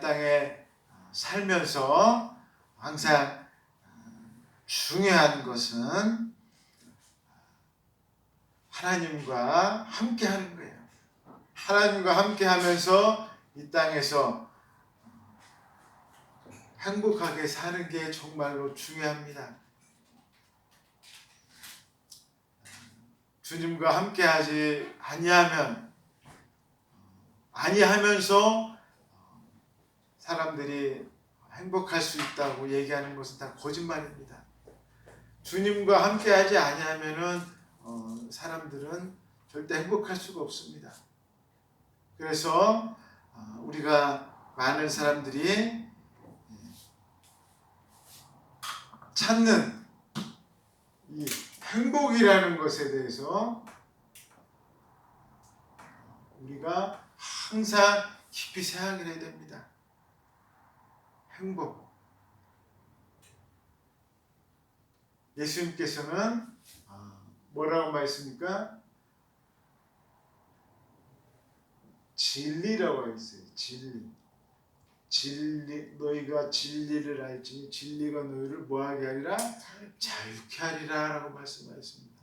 땅에 살면서 항상 중요한 것은 하나님과 함께 하는 거예요. 하나님과 함께 하면서 이 땅에서 행복하게 사는 게 정말로 중요합니다. 주님과 함께 하지 아니하면서 사람들이 행복할 수 있다고 얘기하는 것은 다 거짓말입니다. 주님과 함께 하지 아니하면은 사람들은 절대 행복할 수가 없습니다. 그래서 우리가 많은 사람들이 찾는 이 행복이라는 것에 대해서 우리가 항상 깊이 생각을 해야 됩니다. 행복. 예수님께서는 뭐라고 말씀입니까? 진리라고 했어요. 진리. 너희가 진리를 알지 진리가 너희를 뭐하게 하리라? 자유케 하리라 라고 말씀하셨습니다.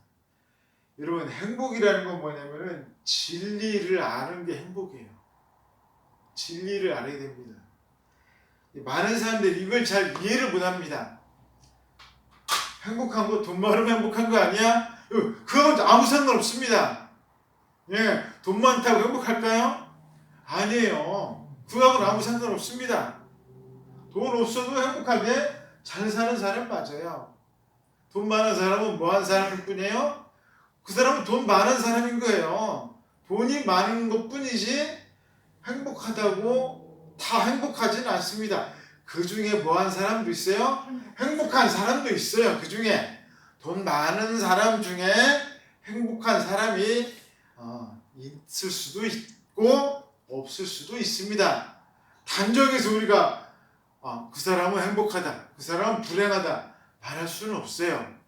여러분, 행복이라는 건 뭐냐면은 진리를 아는 게 행복이에요. 진리를 알아야 됩니다. 많은 사람들이 이걸 잘 이해를 못합니다. 행복한 거, 돈 많으면 행복한 거 아니야? 그건 아무 상관없습니다. 예, 돈 많다고 행복할까요? 아니에요. 그거하고는 아무 상관없습니다. 돈 없어도 행복하게 잘 사는 사람 맞아요. 돈 많은 사람은 뭐한 사람일 뿐이에요? 그 사람은 돈 많은 사람인 거예요. 돈이 많은 것 뿐이지 행복하다고 다 행복하지는 않습니다. 그 중에 뭐한 사람도 있어요? 행복한 사람도 있어요. 그 중에 돈 많은 사람 중에 행복한 사람이 있을 수도 있고 없을 수도 있습니다. 단정해서 우리가 그 사람은 행복하다, 그 사람은 불행하다 말할 수는 없어요.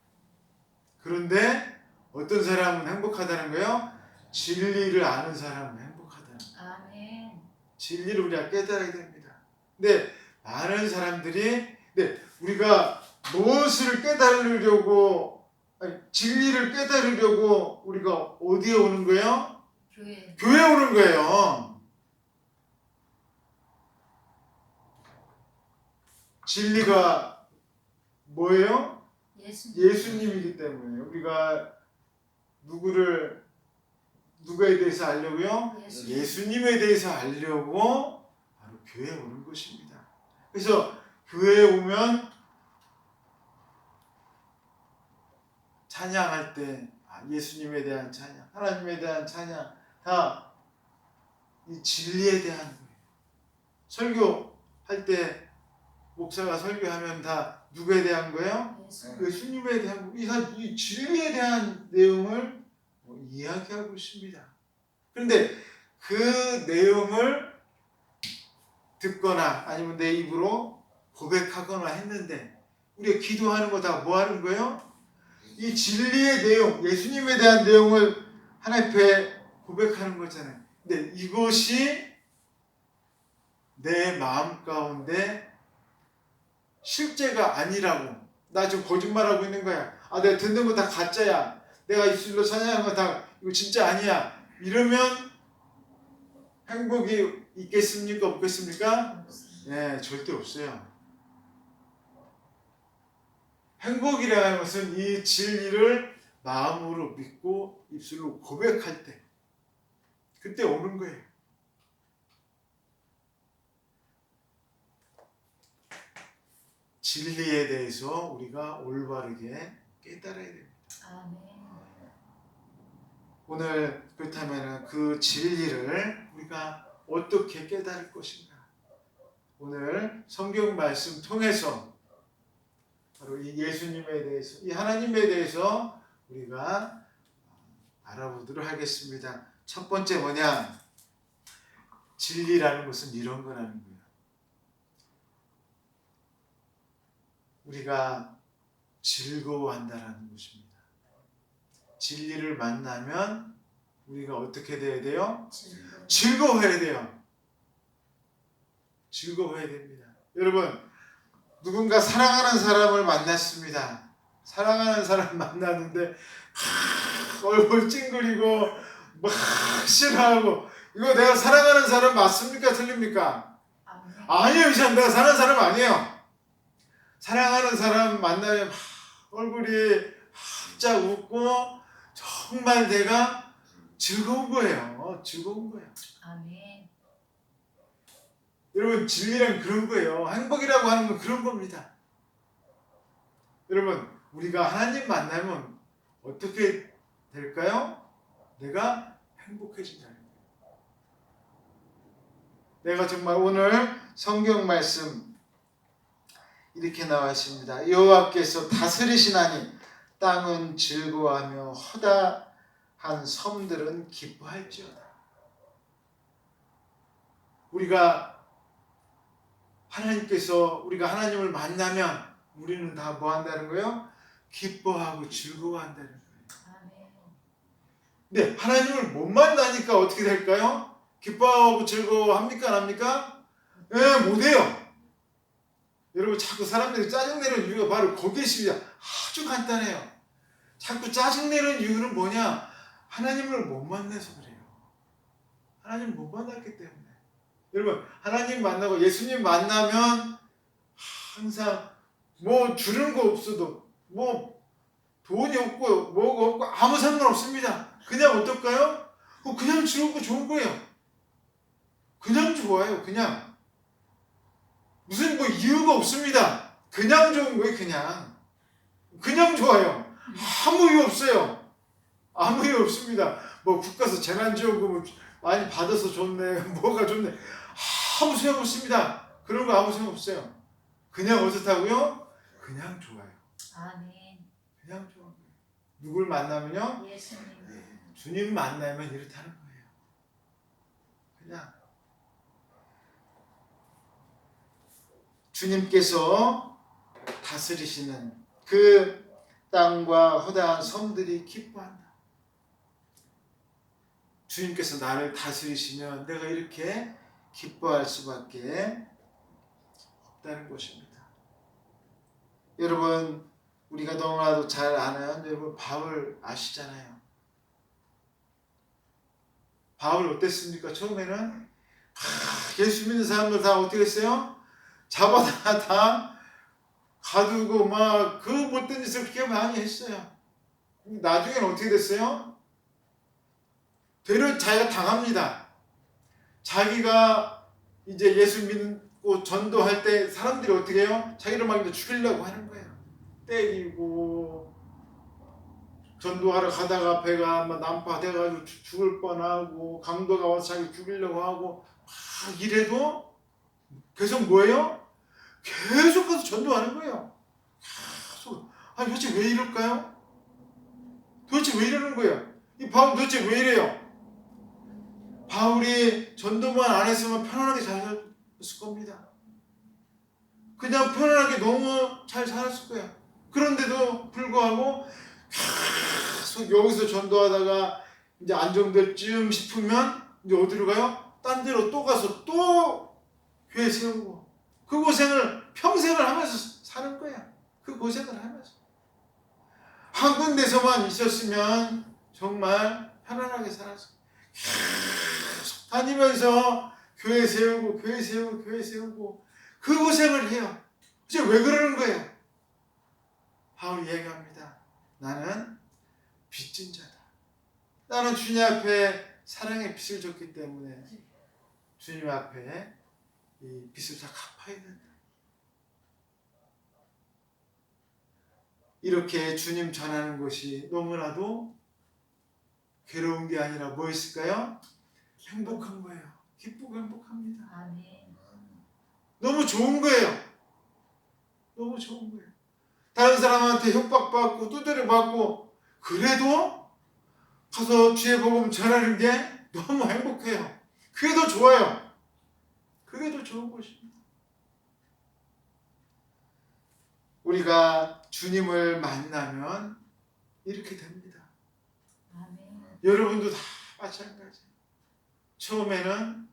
그런데 어떤 사람은 행복하다는 거예요? 진리를 아는 사람은 행복하다는 거예요. 아멘. 진리를 우리가 깨달아야 됩니다. 근데 많은 사람들이 우리가 무엇을 깨달으려고 진리를 깨달으려고 우리가 어디에 오는 거예요? 교회에 오는 거예요. 진리가 뭐예요? 예수님이기 때문에 우리가 누구에 대해서 알려고요? 예수님에 대해서 알려고 바로 교회에 오는 것입니다. 그래서 교회에 오면 찬양할 때 예수님에 대한 찬양, 하나님에 대한 찬양 다 이 진리에 대한 거예요. 설교할 때 목사가 설교하면 다 누구에 대한 거예요? 예수님에 대한 거. 이 진리에 대한 내용을 이야기하고 있습니다. 그런데 그 내용을 듣거나 아니면 내 입으로 고백하거나 했는데 우리가 기도하는 거 다 뭐 하는 거예요? 이 진리의 내용, 예수님에 대한 내용을 하나님 앞에 고백하는 거잖아요. 근데 이것이 내 마음 가운데 실제가 아니라고, 나 지금 거짓말하고 있는 거야. 내가 듣는 거 다 가짜야. 내가 입술로 찬양하는 거 다 이거 진짜 아니야. 이러면 행복이 있겠습니까? 없겠습니까? 네, 절대 없어요. 행복이라는 것은 이 진리를 마음으로 믿고 입술로 고백할 때 그때 오는 거예요. 진리에 대해서 우리가 올바르게 깨달아야 됩니다. 아멘. 오늘 그렇다면 그 진리를 우리가 어떻게 깨달을 것인가? 오늘 성경 말씀 통해서 바로 이 예수님에 대해서, 이 하나님에 대해서 우리가 알아보도록 하겠습니다. 첫 번째 뭐냐? 진리라는 것은 이런 거라는 거예요. 우리가 즐거워한다라는 것입니다. 진리를 만나면 우리가 어떻게 돼야 돼요? 즐거워해야 돼요. 즐거워야 됩니다. 여러분, 누군가 사랑하는 사람을 만났습니다. 사랑하는 사람 만났는데 얼굴 찡그리고 막 싫어하고, 이거 내가 사랑하는 사람 맞습니까? 틀립니까? 아니에요. 이 사람 내가 사랑하는 사람 아니에요. 사랑하는 사람 만나면 얼굴이 활짝 웃고 정말 내가 즐거운 거예요. 즐거운 거예요. 아멘. 여러분, 진리란 그런 거예요. 행복이라고 하는 건 그런 겁니다. 여러분, 우리가 하나님 만나면 어떻게 될까요? 내가 행복해진다는 거예요. 내가 정말 오늘 성경 말씀 이렇게 나와 있습니다. 여호와께서 다스리시나니 땅은 즐거워하며 허다한 섬들은 기뻐할지어다. 우리가 하나님을 만나면 우리는 다 뭐 한다는 거예요? 기뻐하고 즐거워한다는 거예요. 아멘. 근데 하나님을 못 만나니까 어떻게 될까요? 기뻐하고 즐거워합니까? 안 합니까? 예, 못해요. 여러분, 자꾸 사람들이 짜증내는 이유가 바로 거기에 있습니다. 아주 간단해요. 자꾸 짜증내는 이유는 뭐냐? 하나님을 못 만나서 그래요. 하나님을 못 만났기 때문에. 여러분, 하나님 만나고 예수님 만나면 항상 뭐 주는 거 없어도, 뭐 돈이 없고 뭐가 없고 아무 상관없습니다. 그냥 어떨까요? 그냥 즐겁고 좋은 거예요. 그냥 좋아요. 그냥 무슨 뭐 이유가 없습니다. 그냥 좋은 거예요. 그냥 좋아요. 아무 이유 없어요. 아무 이유 없습니다. 뭐 국가에서 재난지원금을 많이 받아서 좋네, 뭐가 좋네, 아무 소용 없습니다. 그런 거 아무 소용 없어요. 그냥 어떻다고요? 그냥 좋아요. 아멘. 그냥 좋은 거예요. 누굴 만나면요? 예수님. 주님 만나면 이렇다는 거예요. 그냥 주님께서 다스리시는 그 땅과 허다한 섬들이 기뻐한다. 주님께서 나를 다스리시면 내가 이렇게 기뻐할 수밖에 없다는 것입니다. 여러분, 우리가 너무나도 잘 아는 여러분 바울 아시잖아요. 바울 어땠습니까? 처음에는 예수 믿는 사람들 다 어떻게 했어요? 잡아다 다 가두고 막 그 못된 짓을 그렇게 많이 했어요. 나중에는 어떻게 됐어요? 되려 자기가 당합니다. 자기가 이제 예수 믿고 전도할 때 사람들이 어떻게 해요? 자기를 막 이제 죽이려고 하는 거예요. 때리고, 전도하러 가다가 배가 막 난파돼가지고 죽을 뻔하고, 강도가 와서 자기 죽이려고 하고, 막 이래도 계속 뭐예요? 계속 가서 전도하는 거예요. 계속. 도대체 왜 이럴까요? 도대체 왜 이러는 거예요? 이 바울 도대체 왜 이래요? 바울이 전도만 안 했으면 편안하게 잘 살았을 겁니다. 그냥 편안하게 너무 잘 살았을 거예요. 그런데도 불구하고 계속 여기서 전도하다가 이제 안정될 쯤 싶으면 이제 어디로 가요? 딴 데로 또 가서 또 교회 세우고, 그 고생을 평생을 하면서 사는 거야. 그 고생을 하면서. 한 군데서만 있었으면 정말 편안하게 살았어. 계속 다니면서 교회 세우고 그 고생을 해요. 이제 왜 그러는 거예요? 바울이 얘기합니다. 나는 빚진 자다. 나는 주님 앞에 사랑의 빚을 졌기 때문에 주님 앞에 이 빚을 다 갚아야 된다. 이렇게 주님 전하는 것이 너무나도 괴로운 게 아니라 뭐였을까요? 행복한 거예요. 기쁘고 행복합니다. 아멘. 너무 좋은 거예요. 너무 좋은 거예요. 다른 사람한테 협박받고 두드려받고 그래도 가서 주의 복음 전하는 게 너무 행복해요. 그게 더 좋아요. 그게 더 좋은 것입니다. 우리가 주님을 만나면 이렇게 됩니다. 아멘. 여러분도 다 마찬가지. 처음에는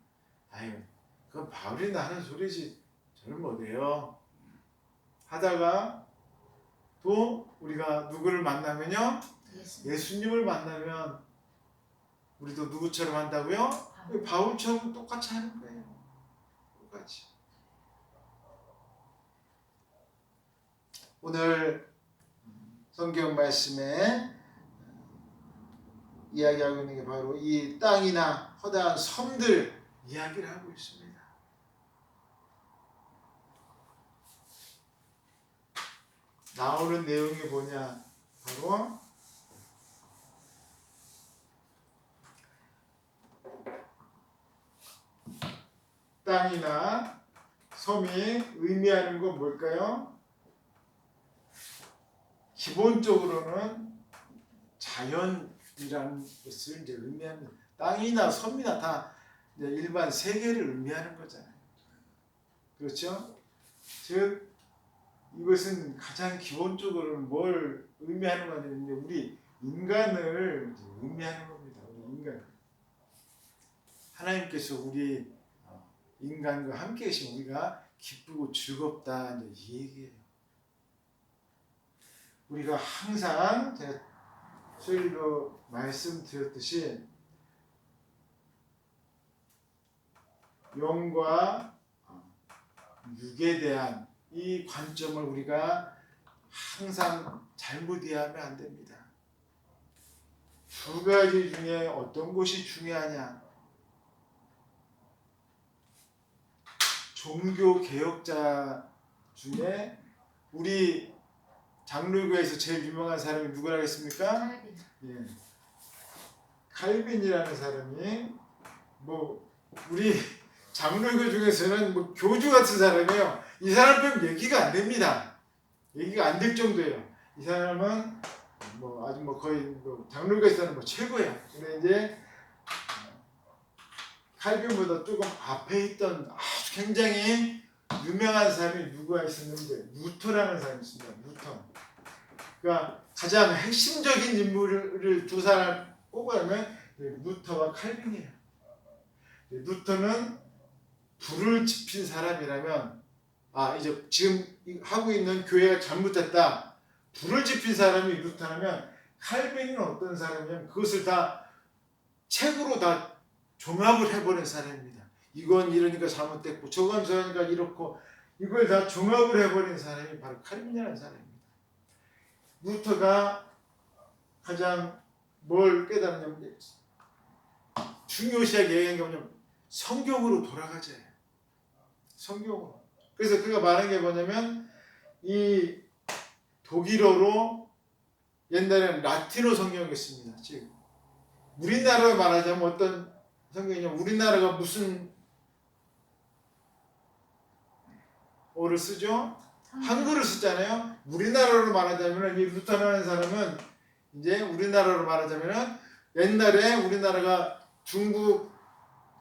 그건 바울이나 하는 소리지 저는 못해요. 하다가 또 우리가 누구를 만나면요, 예수님을 만나면 우리도 누구처럼 한다고요? 바울처럼 똑같이 하는 거예요. 똑같이. 오늘 성경 말씀에 이야기하고 있는 게 바로 이 땅이나 허다한 섬들 이야기를 하고 있습니다. 나오는 내용이 뭐냐? 바로 땅이나 섬이 의미하는 건 뭘까요? 기본적으로는 자연이라는 것을 이제 의미합니다. 땅이나 섬이나 다 이제 일반 세계를 의미하는 거잖아요. 그렇죠? 즉 이것은 가장 기본적으로는 뭘 의미하는 거냐면 우리 인간을 의미하는 겁니다. 우리 인간. 하나님께서 우리 인간과 함께 계신 우리가 기쁘고 즐겁다 이제 이 얘기예요. 우리가 항상 제가 수요일로 말씀드렸듯이 영과 육에 대한 이 관점을 우리가 항상 잘못 이해하면 안 됩니다. 두 가지 중에 어떤 것이 중요하냐? 종교 개혁자 중에 우리 장로교에서 제일 유명한 사람이 누구라고 했습니까? 예. 칼빈이라는 사람이 뭐 우리 장로교 중에서는 뭐 교주 같은 사람이에요. 이 사람 빼면 얘기가 안 됩니다. 얘기가 안 될 정도예요. 이 사람은 뭐 아주 뭐 거의 뭐 장로교에서는 뭐 최고예요. 근데 이제 칼빈보다 조금 앞에 있던 아주 굉장히 유명한 사람이 누가 있었는데 루터라는 사람이 있습니다. 루터. 그러니까 가장 핵심적인 인물을 두 사람 꼽으면 루터와 칼빈이에요. 루터는 불을 지핀 사람이라면 이제 지금 하고 있는 교회가 잘못됐다. 불을 지핀 사람이 루터라면 칼빈은 어떤 사람이냐면 그것을 다 책으로 다 종합을 해버린 사람입니다. 이건 이러니까 잘못됐고 저건 저러니까 이렇고 이걸 다 종합을 해버린 사람이 바로 칼빈이라는 사람입니다. 루터가 가장 뭘 깨달았냐면 중요시하게 얘기한 게 뭐냐면 성경으로 돌아가자예요. 성경으로. 그래서 그가 말한 게 뭐냐면 이 독일어로 옛날에는 라틴어 성경이었습니다. 즉 우리나라로 말하자면 어떤 성경이냐면 우리나라가 무슨 어를 쓰죠? 한글을 쓰잖아요. 우리나라로 말하자면 이 루터라는 사람은 이제 우리나라로 말하자면 옛날에 우리나라가 중국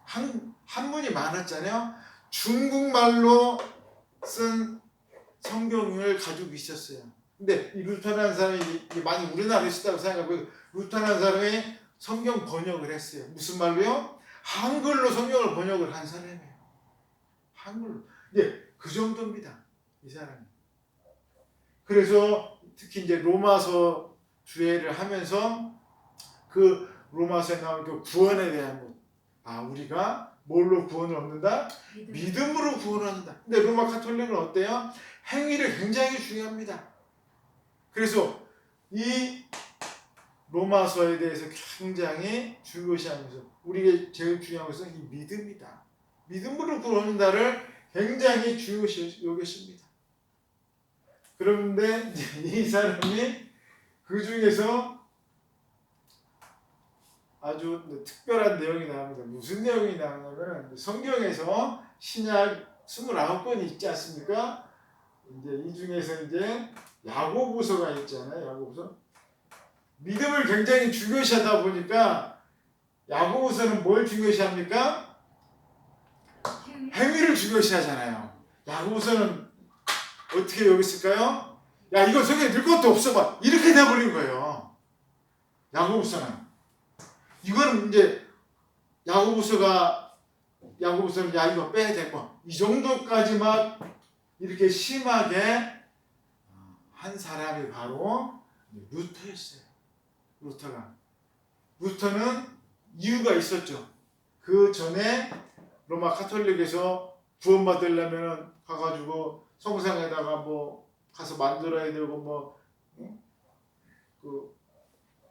한문이 많았잖아요. 중국말로 쓴 성경을 가지고 있었어요. 근데 이 루터라는 사람이 많이 우리나라에 쓰다고 생각하고 루터라는 사람이 성경 번역을 했어요. 무슨 말로요? 한글로 성경을 번역을 한 사람이에요. 한글로. 네, 그 정도입니다. 이 사람이. 그래서 특히 이제 로마서 주해를 하면서 그 로마서에 나온 그 구원에 대한 것. 우리가 뭘로 구원을 얻는다? 믿음으로 구원을 얻는다. 근데 로마 카톨릭은 어때요? 행위를 굉장히 중요합니다. 그래서 이 로마서에 대해서 굉장히 중요시하면서 우리가 제일 중요한 것은 이 믿음이다. 믿음으로 구원 얻는다를 굉장히 중요시 여겼습니다. 그런데 이 사람이 그 중에서 아주 특별한 내용이 나옵니다. 무슨 내용이 나오냐면 성경에서 신약 29권이 있지 않습니까? 이제 이 중에서 이제 야고보서가 있잖아요. 야고보서. 믿음을 굉장히 중요시하다 보니까 야고보서는 뭘 중요시합니까? 행위를 중요시하잖아요. 야고보서는 어떻게 여겼을까요? 야, 이거 성경에 늘 것도 없어 봐. 이렇게 돼버린 거예요. 야고보서는. 이거는 이제 야고보서가 야고보서는 야 이거 빼야 돼 뭐 이 정도까지 막 이렇게 심하게 한 사람이 바로 루터였어요. 루터는 이유가 있었죠. 그 전에 로마 카톨릭에서 구원받으려면 가가지고 성상에다가 뭐 가서 만들어야 되고 뭐 그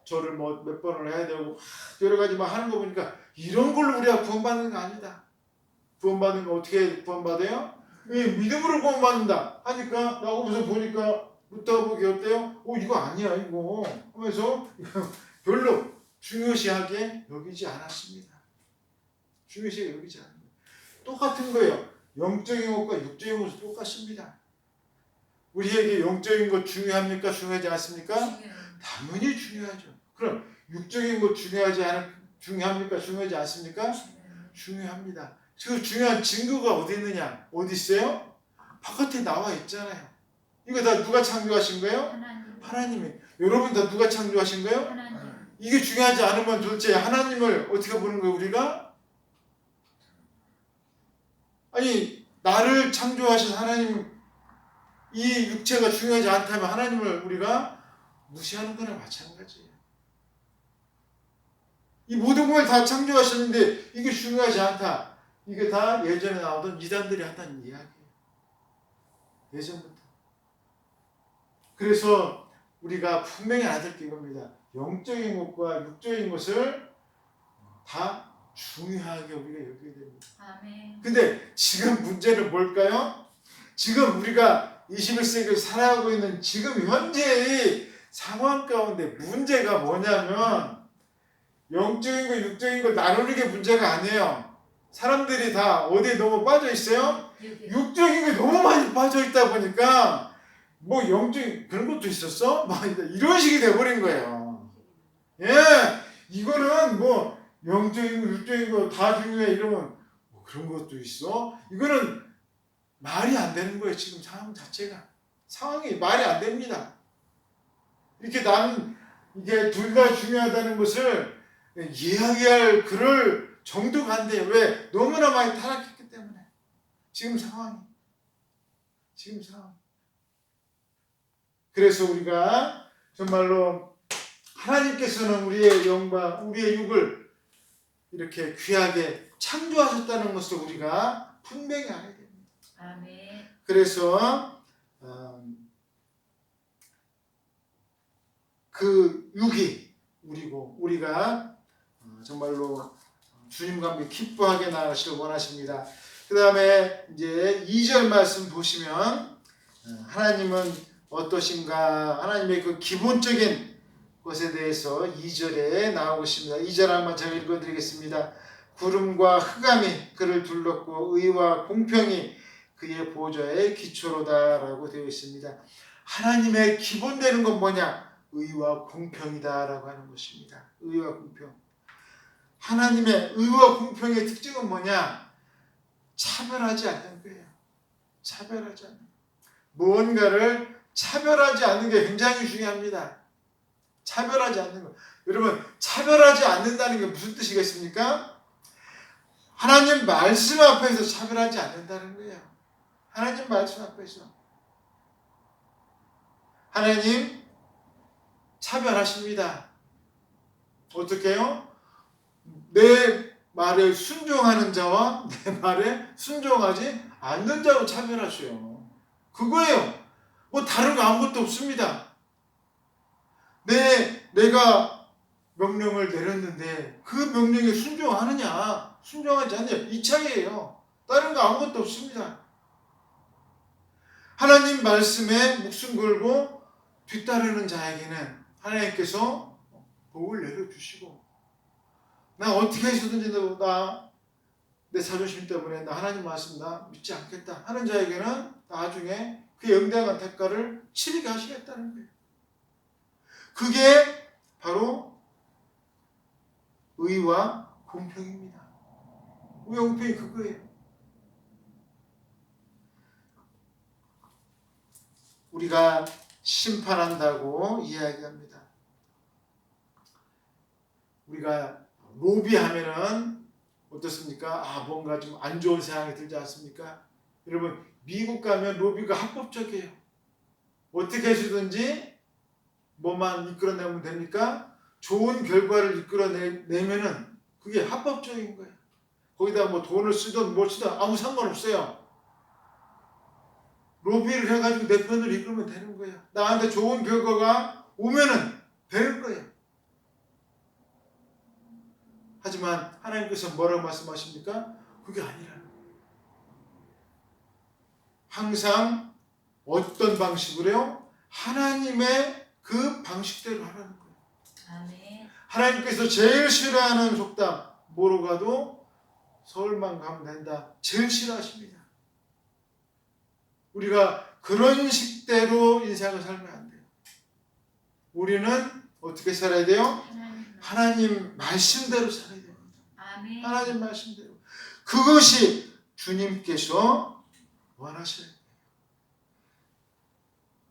절을 뭐 몇 번을 해야 되고 여러 가지 막 하는 거 보니까 이런 걸로 우리가 구원받는 거 아니다. 구원받는 거 어떻게 구원받아요? 믿음으로 구원받는다 하니까 야고보서 보니까 루터가 보기 어때요? 이거 아니야 이거 하면서 별로 중요시하게 여기지 않았습니다. 중요시하게 여기지 않는 거예요. 똑같은 거예요. 영적인 것과 육적인 것은 똑같습니다. 우리에게 영적인 것 중요합니까? 중요하지 않습니까? 당연히 중요하죠. 그럼 육적인 것 중요합니까? 중요하지 않습니까? 중요합니다. 그 중요한 증거가 어디 있느냐? 어디 있어요? 바깥에 나와 있잖아요. 이거 다 누가 창조하신 거예요? 하나님이. 여러분 다 누가 창조하신 거예요? 하나님. 이게 중요하지 않으면 도대체 하나님을 어떻게 보는 거예요, 우리가? 아니, 나를 창조하신 하나님, 이 육체가 중요하지 않다면 하나님을 우리가 무시하는 거나 마찬가지예요. 이 모든 걸 다 창조하셨는데 이게 중요하지 않다. 이게 다 예전에 나오던 이단들이 하던 이야기예요. 예전부터. 그래서 우리가 분명히 알아야 될 게 이겁니다. 영적인 것과 육적인 것을 다 중요하게 우리가 여겨야 됩니다. 아멘. 근데 지금 문제는 뭘까요? 지금 우리가 21세기를 살아가고 있는 지금 현재의 상황 가운데 문제가 뭐냐면 영적인 거 육적인 거 나누는 게 문제가 아니에요. 사람들이 다 어디에 너무 빠져 있어요? 육적인 게 너무 많이 빠져 있다 보니까 뭐 영적인 그런 것도 있었어? 막 이런 식이 돼버린 거예요. 예, 이거는 뭐 영적인 거 육적인 거 다 중요해 이러면 뭐 그런 것도 있어? 이거는 말이 안 되는 거예요. 지금 상황 자체가 상황이 말이 안 됩니다. 이렇게 나는 이게 둘 다 중요하다는 것을 이야기할 그럴 정도가 안 돼요. 왜? 너무나 많이 타락했기 때문에. 지금 상황이. 그래서 우리가 정말로 하나님께서는 우리의 영과 우리의 육을 이렇게 귀하게 창조하셨다는 것을 우리가 분명히 알아야 됩니다. 아멘. 그래서 그 육이 우리고 우리가 정말로 주님과 함께 기뻐하게 나가시길 원하십니다. 그 다음에 이제 2절 말씀 보시면 하나님은 어떠신가 하나님의 그 기본적인 것에 대해서 2절에 나오고 있습니다. 2절 한번 제가 읽어드리겠습니다. 구름과 흑암이 그를 둘렀고 의와 공평이 그의 보좌의 기초로다 라고 되어 있습니다. 하나님의 기본되는 건 뭐냐? 의와 공평이다 라고 하는 것입니다. 의와 공평. 하나님의 의와 공평의 특징은 뭐냐? 차별하지 않는 거예요. 차별하지 않는 거예요. 무언가를 차별하지 않는 게 굉장히 중요합니다. 차별하지 않는 거. 여러분, 차별하지 않는다는 게 무슨 뜻이겠습니까? 하나님 말씀 앞에서 차별하지 않는다는 거예요. 하나님 말씀 앞에서. 하나님 차별하십니다. 어떻게 해요? 내 말에 순종하는 자와 내 말에 순종하지 않는 자로 차별하셔요. 그거예요. 뭐 다른 거 아무것도 없습니다. 내가 명령을 내렸는데 그 명령에 순종하느냐 순종하지 않느냐 이 차이예요. 다른 거 아무것도 없습니다. 하나님 말씀에 목숨 걸고 뒤따르는 자에게는 하나님께서 복을 내려주시고 나 어떻게 해서든지 내 자존심 때문에 나 하나님 말씀 나 믿지 않겠다 하는 자에게는 나중에 그 영대한 대가를 치르게 하시겠다는 거예요. 그게 바로 의와 공평입니다. 의와 공평이 그거예요. 우리가 심판한다고 이야기합니다. 우리가 로비하면은 어떻습니까? 뭔가 좀 안 좋은 생각이 들지 않습니까? 여러분, 미국 가면 로비가 합법적이에요. 어떻게 해주든지 뭐만 이끌어내면 됩니까? 좋은 결과를 이끌어내면은 그게 합법적인 거예요. 거기다 뭐 돈을 쓰든 뭘 쓰든 아무 상관없어요. 로비를 해가지고 내 편을 이끌면 되는 거예요. 나한테 좋은 결과가 오면은 되는 거예요. 하지만 하나님께서 뭐라고 말씀하십니까? 그게 아니라는 거예요. 항상 어떤 방식으로요? 하나님의 그 방식대로 하라는 거예요. 아멘. 하나님께서 제일 싫어하는 속담 뭐로 가도 서울만 가면 된다. 제일 싫어하십니다. 우리가 그런 식대로 인생을 살면 안 돼요. 우리는 어떻게 살아야 돼요? 하나님 말씀대로 살아야 됩니다. 아멘. 하나님 말씀대로. 그것이 주님께서 원하시는 거예요.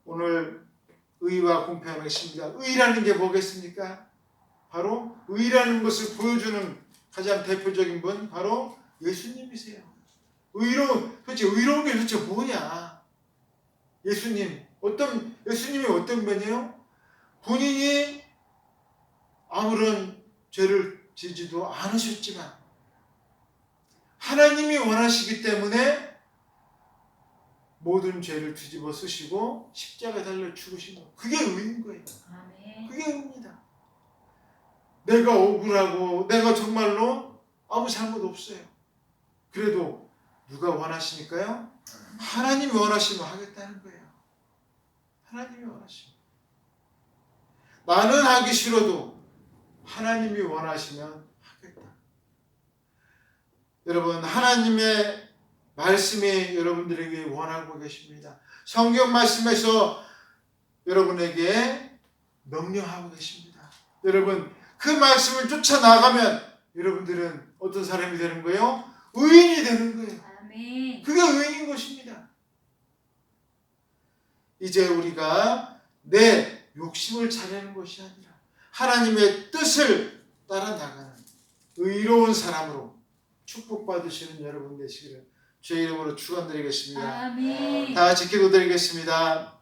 오늘 의와 공평함의 것입니다. 의라는 게 뭐겠습니까? 바로 의라는 것을 보여주는 가장 대표적인 분 바로 예수님이세요. 의로운 게 도대체 뭐냐? 예수님이 어떤 분이에요? 본인이 아무런 죄를 지지도 않으셨지만 하나님이 원하시기 때문에 모든 죄를 뒤집어 쓰시고 십자가에 달려 죽으신 거. 그게 의인 거예요. 아멘. 그게 의입니다. 내가 억울하고 내가 정말로 아무 잘못 없어요. 그래도 누가 원하시니까요? 하나님이 원하시면 하겠다는 거예요. 하나님이 원하시면. 나는 하기 싫어도 하나님이 원하시면 하겠다. 여러분, 하나님의 말씀이 여러분들에게 원하고 계십니다. 성경 말씀에서 여러분에게 명령하고 계십니다. 여러분, 그 말씀을 쫓아나가면 여러분들은 어떤 사람이 되는 거예요? 의인이 되는 거예요. 아멘. 그게 의인인 것입니다. 이제 우리가 내 욕심을 차리는 것이 아니라 하나님의 뜻을 따라 나가는 의로운 사람으로 축복받으시는 여러분 되시기를 주의 이름으로 축원드리겠습니다. 아멘. 다 같이 기도드리겠습니다.